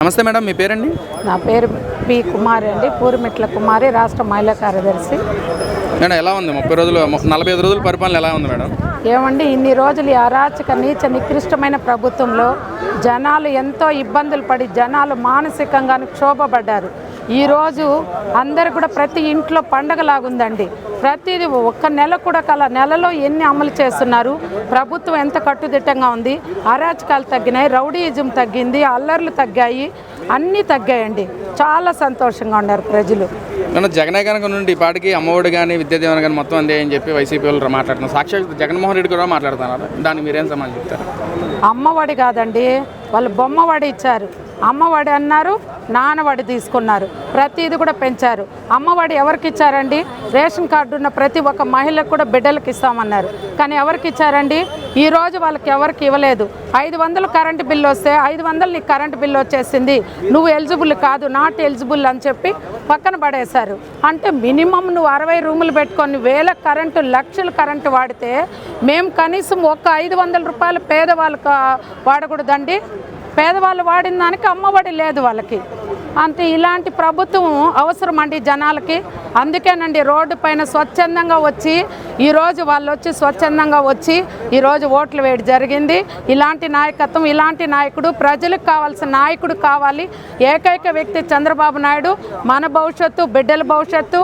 నమస్తే మేడం, మీ పేరండి? నా పేరు పి కుమారి అండి, పూరిమెట్ల కుమారి, రాష్ట్ర మహిళా కార్యదర్శి. మేడం ఎలా ఉంది 30 రోజులు 45 రోజుల పరిపాలన ఎలా ఉంది మేడం? ఏమండి, ఇన్ని రోజులు ఈ అరాచక నీచ నికృష్టమైన ప్రభుత్వంలో జనాలు ఎంతో ఇబ్బందులు పడి జనాలు మానసికంగా క్షోభపడ్డారు. ఈరోజు అందరు కూడా ప్రతి ఇంట్లో పండగలాగుందండి. ప్రతిదీ ఒక్క నెల కూడా నెలలో ఎన్ని అమలు చేస్తున్నారు, ప్రభుత్వం ఎంత కట్టుదిట్టంగా ఉంది, అరాచకాలు తగ్గినాయి, రౌడీయిజం తగ్గింది, అల్లర్లు తగ్గాయి, అన్నీ తగ్గాయండి. చాలా సంతోషంగా ఉన్నారు ప్రజలు. నేను జగన్ కనుక నుండి ఈ పాటికి అమ్మఒడి కానీ విద్యాదీవెన కానీ మొత్తం అందే అని చెప్పి వైసీపీ వాళ్ళు మాట్లాడుతున్నారు. సాక్షాత్ జగన్మోహన్ రెడ్డి కూడా మాట్లాడుతున్నారు. దానికి మీరేం సమాధానం చెప్తారు? అమ్మఒడి కాదండి, వాళ్ళు బొమ్మఒడి ఇచ్చారు. అమ్మఒడి అన్నారు, నాన్నఒడి తీసుకున్నారు, ప్రతిది కూడా పెంచారు. అమ్మఒడి ఎవరికి ఇచ్చారండి? రేషన్ కార్డు ఉన్న ప్రతి ఒక్క మహిళకు కూడా బిడ్డలకు ఇస్తామన్నారు. కానీ ఎవరికి ఇచ్చారండి? ఈరోజు వాళ్ళకి ఎవరికి ఇవ్వలేదు. 500 కరెంటు బిల్లు వస్తే 500 నీకు కరెంటు బిల్లు వచ్చేసింది, నువ్వు ఎలిజిబుల్ కాదు, నాట్ ఎలిజిబుల్ అని చెప్పి పక్కన పడేశారు. అంటే మినిమం నువ్వు 60 రూములు పెట్టుకొని వేల కరెంటు, లక్షల కరెంటు వాడితే మేము కనీసం ఒక్క 500 రూపాయలు పేదవాళ్ళకు వాడకూడదండి? పేదవాళ్ళు వాడిన దానికి అమ్మఒడి లేదు వాళ్ళకి. అంటే ఇలాంటి ప్రభుత్వం అవసరం అండి జనాలకి. అందుకేనండి రోడ్డు పైన స్వచ్ఛందంగా వచ్చి ఈరోజు వాళ్ళు వచ్చి స్వచ్ఛందంగా వచ్చి ఈరోజు ఓట్లు వేయడం జరిగింది. ఇలాంటి నాయకత్వం, ఇలాంటి నాయకుడు, ప్రజలకు కావాల్సిన నాయకుడు కావాలి. ఏకైక వ్యక్తి చంద్రబాబు నాయుడు. మన భవిష్యత్తు, బిడ్డల భవిష్యత్తు,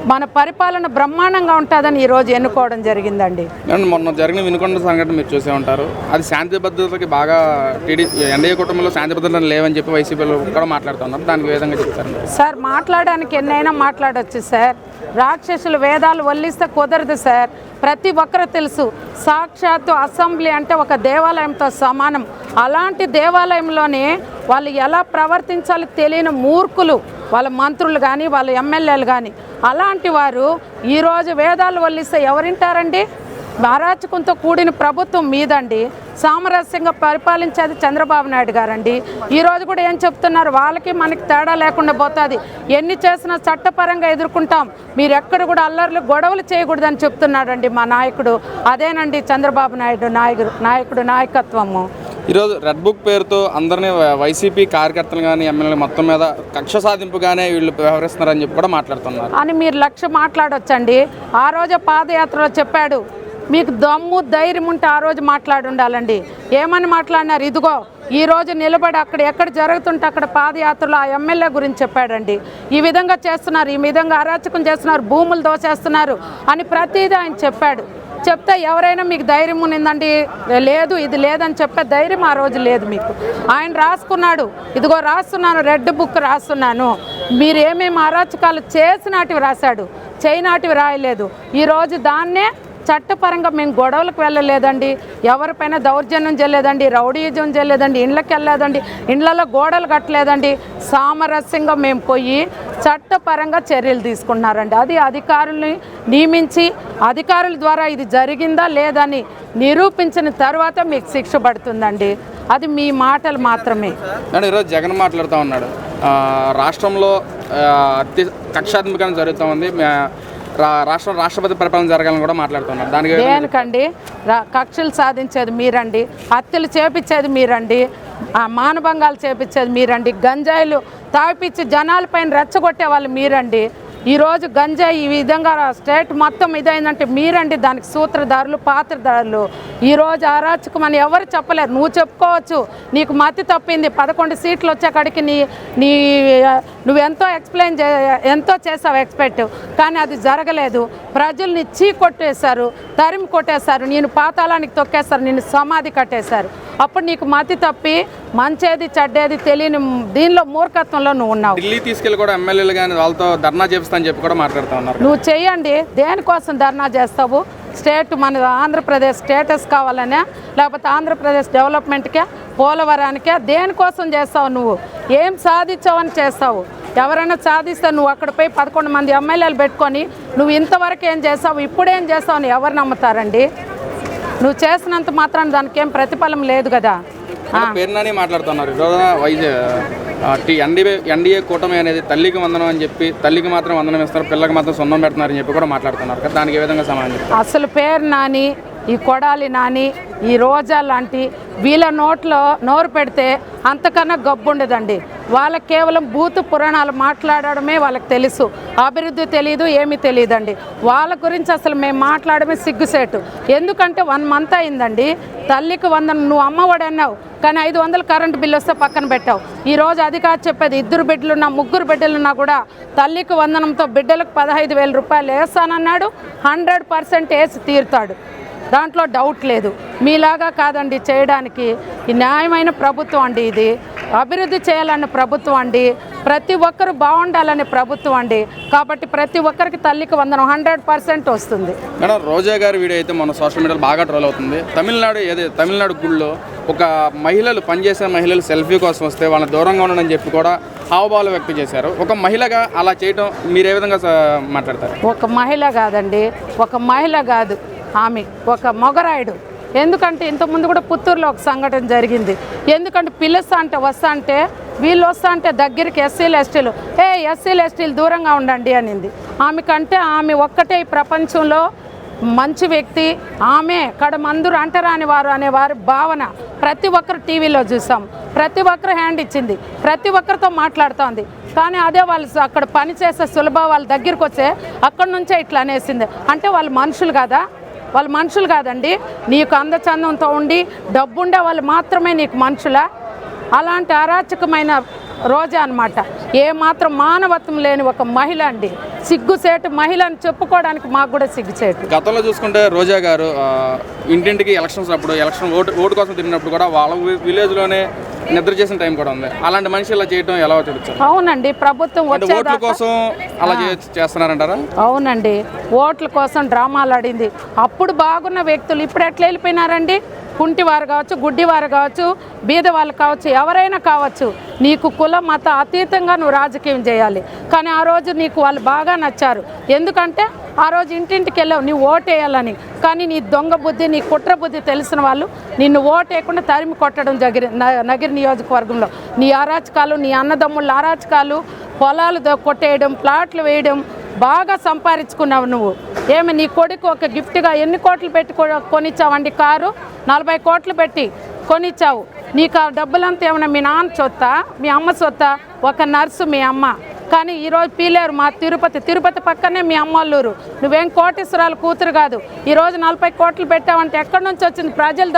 మన పరిపాలన బ్రహ్మాండంగా ఉంటుందని ఈరోజు ఎన్నుకోవడం జరిగిందండి. మొన్న జరిగిన వినుకొండ సంఘటన మీరు చూసే ఉంటారు. అది శాంతి భద్రతకి బాగా ఎన్డీఏ కుటుంబంలో శాంతి భద్రతలు లేవని చెప్పి వైసీపీలో కూడా మాట్లాడుతున్నారు. దానికి విధంగా చెప్తారు సార్? మాట్లాడడానికి ఎన్నైనా మాట్లాడవచ్చు సార్. రాక్షసులు వేదాలు వల్లిస్తే కుదరదు సార్. ప్రతి ఒక్కరు తెలుసు, సాక్షాత్తు అసెంబ్లీ అంటే ఒక దేవాలయంతో సమానం. అలాంటి దేవాలయంలోనే వాళ్ళు ఎలా ప్రవర్తించాలో తెలియని మూర్ఖులు వాళ్ళ మంత్రులు కానీ వాళ్ళ ఎమ్మెల్యేలు కానీ. అలాంటి వారు ఈరోజు వేదాలు వల్లిస్తే ఎవరింటారండి? అరాచకంతో కూడిన ప్రభుత్వం మీదండి. సామరస్యంగా పరిపాలించేది చంద్రబాబు నాయుడు గారండి. ఈరోజు కూడా ఏం చెప్తున్నారు? వాళ్ళకి మనకి తేడా లేకుండా పోతుంది, ఎన్ని చేసినా చట్టపరంగా ఎదుర్కొంటాం, మీరు ఎక్కడ కూడా అల్లర్లు గొడవలు చేయకూడదని చెప్తున్నాడండి మా నాయకుడు. అదేనండి చంద్రబాబు నాయుడు నాయకుడు నాయకత్వము. ఈరోజు రెడ్ బుక్ పేరుతో అందరినీ వైసీపీ కార్యకర్తలు కానీ ఎమ్మెల్యేలు మొత్తం మీద కక్ష సాధింపుగానే వీళ్ళు వ్యవహరిస్తున్నారని చెప్పి కూడా మాట్లాడుతున్నారు. అని మీరు లక్ష్య మాట్లాడొచ్చండి. ఆ రోజు పాదయాత్రలో చెప్పాడు, మీకు దమ్ము ధైర్యం ఉంటే ఆ రోజు మాట్లాడి ఉండాలండి. ఏమని మాట్లాడినారు? ఇదిగో ఈరోజు నిలబడి అక్కడ ఎక్కడ జరుగుతుంటే అక్కడ పాదయాత్రలో ఆ ఎమ్మెల్యే గురించి చెప్పాడండి. ఈ విధంగా చేస్తున్నారు, ఈ విధంగా అరాచకం చేస్తున్నారు, భూములు దోచేస్తున్నారు అని ప్రతిదీ ఆయన చెప్పాడు. చెప్తే ఎవరైనా మీకు ధైర్యం ఉన్నిందండి? లేదు, ఇది లేదని చెప్పే ధైర్యం ఆ రోజు లేదు మీకు. ఆయన రాసుకున్నాడు, ఇదిగో రాస్తున్నాను, రెడ్ బుక్ రాస్తున్నాను, మీరు ఏమేమి అరాచకాలు చేసినాటివి రాశాడు, చేయనాటివి రాయలేదు. ఈరోజు దాన్నే చట్టపరంగా మేము గొడవలకు వెళ్ళలేదండి, ఎవరిపైన దౌర్జన్యం చేయలేదండి, రౌడీజం చేయలేదండి, ఇళ్ళకి వెళ్ళలేదండి, ఇళ్లలో గోడలు కట్టలేదండి, సామరస్యంగా మేము పోయి చట్టపరంగా చర్యలు తీసుకున్నారండి. అది అధికారుల్ని నియమించి అధికారుల ద్వారా ఇది జరిగిందా లేదని నిరూపించిన తర్వాత మీకు శిక్ష పడుతుందండి. అది మీ మాటలు మాత్రమే. ఈరోజు జగన్ మాట్లాడుతూ ఉన్నాడు, రాష్ట్రంలో అతి కక్షాత్మకంగా జరుగుతూ ఉంది, రాష్ట్రపతి పరిపాలన జరగాలని కూడా మాట్లాడుతున్నారు. దానికి దేనికండి? కక్షలు సాధించేది మీరండి, హత్యలు చేపించేది మీరండి, మానభంగాలు చేపించేది మీరండి, గంజాయిలు తాగిపించి జనాలపైన రెచ్చగొట్టే వాళ్ళు మీరండి. ఈరోజు గంజాయి ఈ విధంగా స్టేట్ మొత్తం ఇదైందంటే మీరండి దానికి సూత్రధారులు, పాత్రధారులు. ఈరోజు అరాచకం అని ఎవరు చెప్పలేరు. నువ్వు చెప్పుకోవచ్చు, నీకు మతి తప్పింది, 11 సీట్లు వచ్చేకాడికి నువ్వెంతో ఎంతో చేసావు ఎక్స్పెక్ట్, కానీ అది జరగలేదు. ప్రజల్ని కొట్టేశారు, తరిమి కొట్టేశారు, నేను పాతాళానికి తొక్కేశారు, నేను సమాధి కట్టేశారు. అప్పుడు నీకు మతి తప్పి మంచేది చెడ్డేది తెలియని దీనిలో మూర్ఖత్వంలో నువ్వు ఉన్నావు. ఢిల్లీ తీసుకెళ్ళి కూడా ఎమ్మెల్యేలు కానీ వాళ్ళతో ధర్నా చేపిస్తానని చెప్పి కూడా మాట్లాడుతూ ఉన్నారు. నువ్వు చెయ్యండి, దేనికోసం ధర్నా చేస్తావు? స్టేట్ మన ఆంధ్రప్రదేశ్ స్టేటస్ కావాలనే, లేకపోతే ఆంధ్రప్రదేశ్ డెవలప్మెంట్కే, పోలవరానికే, దేనికోసం చేస్తావు? నువ్వు ఏం సాధించావని చేస్తావు? ఎవరైనా సాధిస్తే నువ్వు అక్కడ పోయి 11 మంది ఎమ్మెల్యేలు పెట్టుకొని నువ్వు ఇంతవరకు ఏం చేస్తావు, ఇప్పుడేం చేస్తావు అని ఎవరు నమ్ముతారండి? నువ్వు చేసినంత మాత్రం దానికి ఏం ప్రతిఫలం లేదు కదా. పేరునని మాట్లాడుతున్నారు. ఎన్డీఏ కూటమి అనేది తల్లికి వందనం అని చెప్పి తల్లికి మాత్రం వందనం ఇస్తారు, పిల్లకి మాత్రం సొన్నం పెడుతున్నారని చెప్పి కూడా మాట్లాడుతున్నారు. దానికి ఏ విధంగా సమాధానం? అసలు పేరు నాని ఈ కొడాలి నాని, ఈ రోజా లాంటి వీళ్ళ నోట్లో నోరు పెడితే అంతకన్నా గబ్బు ఉండదండి. వాళ్ళకి కేవలం బూతు పురాణాలు మాట్లాడడమే వాళ్ళకి తెలుసు, అభివృద్ధి తెలియదు, ఏమీ తెలియదండి. వాళ్ళ గురించి అసలు మేము మాట్లాడమే సిగ్గుసేటు. ఎందుకంటే 1 month అయిందండి. తల్లికి 100 నువ్వు అమ్మఒడి అన్నావు, కానీ 500 కరెంటు బిల్లు వస్తే పక్కన పెట్టావు. ఈరోజు అది కాదు చెప్పేది, 2 బిడ్డలున్నా 3 బిడ్డలున్నా కూడా తల్లికి వందనంతో బిడ్డలకు 15,000 రూపాయలు వేస్తానన్నాడు. 100% వేసి తీరుతాడు, దాంట్లో డౌట్ లేదు. మీలాగా కాదండి చేయడానికి. ఈ న్యాయమైన ప్రభుత్వం అండి, ఇది అభివృద్ధి చేయాలన్న ప్రభుత్వం అండి, ప్రతి ఒక్కరు బాగుండాలనే ప్రభుత్వం అండి. కాబట్టి ప్రతి ఒక్కరికి తల్లికి వందనం 100% వస్తుంది. మేడం, రోజా గారి వీడియో అయితే మన సోషల్ మీడియాలో బాగా ట్రోల్ అవుతుంది. తమిళనాడు గుళ్ళో ఒక మహిళలు పనిచేసే మహిళలు సెల్ఫీ కోసం వస్తే వాళ్ళని దూరంగా ఉండని చెప్పి కూడా హావభావాలు వ్యక్తం చేశారు. ఒక మహిళగా అలా చేయటం మీరు ఏ విధంగా మాట్లాడతారు? ఒక మహిళ కాదండి, ఒక మహిళ కాదు, ఆమె ఒక మొగరాయుడు. ఎందుకంటే ఇంతకుముందు కూడా పుత్తూరులో ఒక సంఘటన జరిగింది. ఎందుకంటే పిలుస్తా అంటే వస్తా అంటే వీళ్ళు వస్తా అంటే దగ్గరికి ఎస్సీలు ఎస్టీలు దూరంగా ఉండండి అనింది. ఆమెకంటే ఆమె ఒక్కటే ఈ ప్రపంచంలో మంచి వ్యక్తి. ఆమె కడమందురు అంటరాని వారు అనేవారి భావన ప్రతి ఒక్కరు టీవీలో చూసాం. ప్రతి ఒక్కరు హ్యాండ్ ఇచ్చింది, ప్రతి ఒక్కరితో మాట్లాడుతోంది. కానీ అదే వాళ్ళు అక్కడ పనిచేసే సులభ వాళ్ళ దగ్గరికి వచ్చే అక్కడి నుంచే ఇట్లా అనేసింది. అంటే వాళ్ళు మనుషులు కాదా? వాళ్ళు మనుషులు కాదండి. నీకు అందచందంతో ఉండి డబ్బుండే వాళ్ళు మాత్రమే నీకు మనుషులా? అలాంటి అరాచకమైన రోజా అన్నమాట. ఏమాత్రం మానవత్వం లేని ఒక మహిళ అండి. సిగ్గుసేటు మహిళ అని చెప్పుకోవడానికి మాకు కూడా సిగ్గుసేటు. గతంలో చూసుకుంటే రోజా గారు ఇంటింటికి ఎలక్షన్స్ అప్పుడు ఓటు కోసం తిరిగినప్పుడు కూడా వాళ్ళ విలేజ్లోనే నిద్ర చేసిన టైం కూడా ఉంది. అలాంటి మనిషి ఇలా చేయడం ఎలా చూడొచ్చు? అవునండి, ప్రభుత్వం ఓట్ల కోసం అలా చేస్తున్నారంటారా? అవునండి, ఓట్ల కోసం డ్రామాలు ఆడింది. అప్పుడు బాగున్న వ్యక్తులు ఇప్పుడు ఎట్లా వెళ్ళిపోయినారండి? కుంటివారు కావచ్చు, గుడ్డివారు కావచ్చు, బీద వాళ్ళు కావచ్చు, ఎవరైనా కావచ్చు. నీకు కుల మత అతీతంగా నువ్వు రాజకీయం చేయాలి. కానీ ఆ రోజు నీకు వాళ్ళు బాగా నచ్చారు. ఎందుకంటే ఆ రోజు ఇంటింటికి వెళ్ళావు నువ్వు ఓటేయాలని. కానీ నీ దొంగ బుద్ధి, నీ కుట్ర బుద్ధి తెలిసిన వాళ్ళు నిన్ను ఓటేయకుండా తరిమి కొట్టడం నగిరి నియోజకవర్గంలో. నీ అరాచకాలు, నీ అన్నదమ్ముళ్ళ అరాచకాలు, పొలాలు కొట్టేయడం, ప్లాట్లు వేయడం బాగా సంపాదించుకున్నావు నువ్వు. ఏమి నీ కొడుకు ఒక గిఫ్ట్గా ఎన్ని కోట్లు పెట్టి కొనిచ్చావండి? కారు 40 కోట్లు పెట్టి కొనిచ్చావు. నీకు ఆ డబ్బులంతా ఏమన్నా మీ నాన్న సొత్తా, మీ అమ్మ సొత్తా? ఒక నర్సు మీ అమ్మ. కానీ ఈరోజు పీలేరు మా తిరుపతి పక్కనే మీ అమ్మల్లూరు. నువ్వేం కోటీశ్వరాలు కూతురు కాదు. ఈరోజు 40 కోట్లు పెట్టావంటే ఎక్కడి నుంచి వచ్చింది? ప్రజలు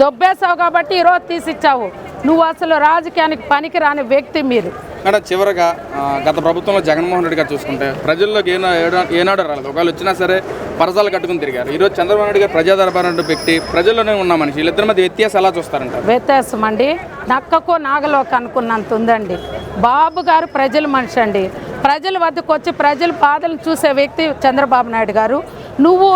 దొబ్బేసావు కాబట్టి ఈరోజు తీసిచ్చావు. నువ్వు అసలు రాజకీయానికి పనికి రాని వ్యక్తి మీరు. మేడం, చివరగా గత ప్రభుత్వంలో జగన్మోహన్ రెడ్డి గారు చూసుకుంటే ప్రజల్లోకి ఏనాడు రాలేదు. ఒకవేళ వచ్చినా సరే పరసాలు కట్టుకుని తిరిగారు. ఈరోజు చంద్రబాబు నాయుడు గారు ప్రజాదరబారు పెట్టి ప్రజల్లోనే ఉన్న మనిషి. వీళ్ళిద్దరి మధ్య వ్యత్యాసం ఎలా చూస్తారంట? వ్యత్యాసం అండి నక్కకో నాగలోకి అనుకున్నంత ఉందండి. బాబు గారు ప్రజల మనిషి అండి. ప్రజల వద్దకు వచ్చి ప్రజల బాధలు చూసే వ్యక్తి చంద్రబాబు నాయుడు గారు. నువ్వు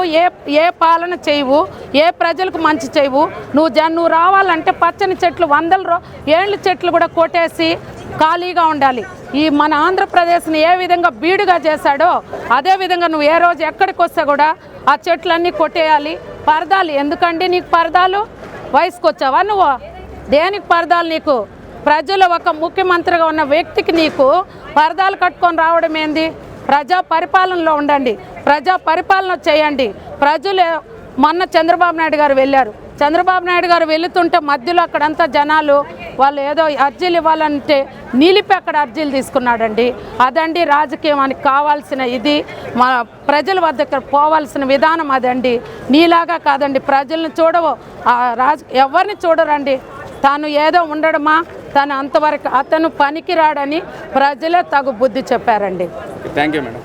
ఏ పాలన చేయవు, ఏ ప్రజలకు మంచి చేయవు. నువ్వు రావాలంటే పచ్చని చెట్లు 100 ఏళ్ళ చెట్లు కూడా కొట్టేసి ఖాళీగా ఉండాలి. ఈ మన ఆంధ్రప్రదేశ్ని ఏ విధంగా బీడుగా చేశాడో అదే విధంగా నువ్వు ఏ రోజు ఎక్కడికి వస్తే కూడా ఆ చెట్లన్నీ కొట్టేయాలి. పరదాలు ఎందుకండి నీకు? పరదాలు వయసుకు వచ్చావా నువ్వు? దేనికి పరదాలు నీకు? ప్రజలు ఒక ముఖ్యమంత్రిగా ఉన్న వ్యక్తికి నీకు పరదాలు కట్టుకొని రావడం ఏంది? ప్రజా పరిపాలనలో ఉండండి, ప్రజా పరిపాలన చేయండి. ప్రజలు మొన్న చంద్రబాబు నాయుడు గారు వెళ్ళారు. చంద్రబాబు నాయుడు గారు వెళుతుంటే మధ్యలో అక్కడంతా జనాలు వాళ్ళు ఏదో అర్జీలు ఇవ్వాలంటే నిలిపి అక్కడ అర్జీలు తీసుకున్నాడండి. అదండి రాజకీయానికి కావాల్సిన ఇది. మన ప్రజల వద్దకు పోవాల్సిన విధానం అదండి. నీలాగా కాదండి. ప్రజలను చూడవు, ఎవరిని చూడరండి. తాను ఏదో ఉండడమా, తను అంతవరకు అతను పనికిరాడని ప్రజలే తగు బుద్ధి చెప్పారండి. Thank you madam.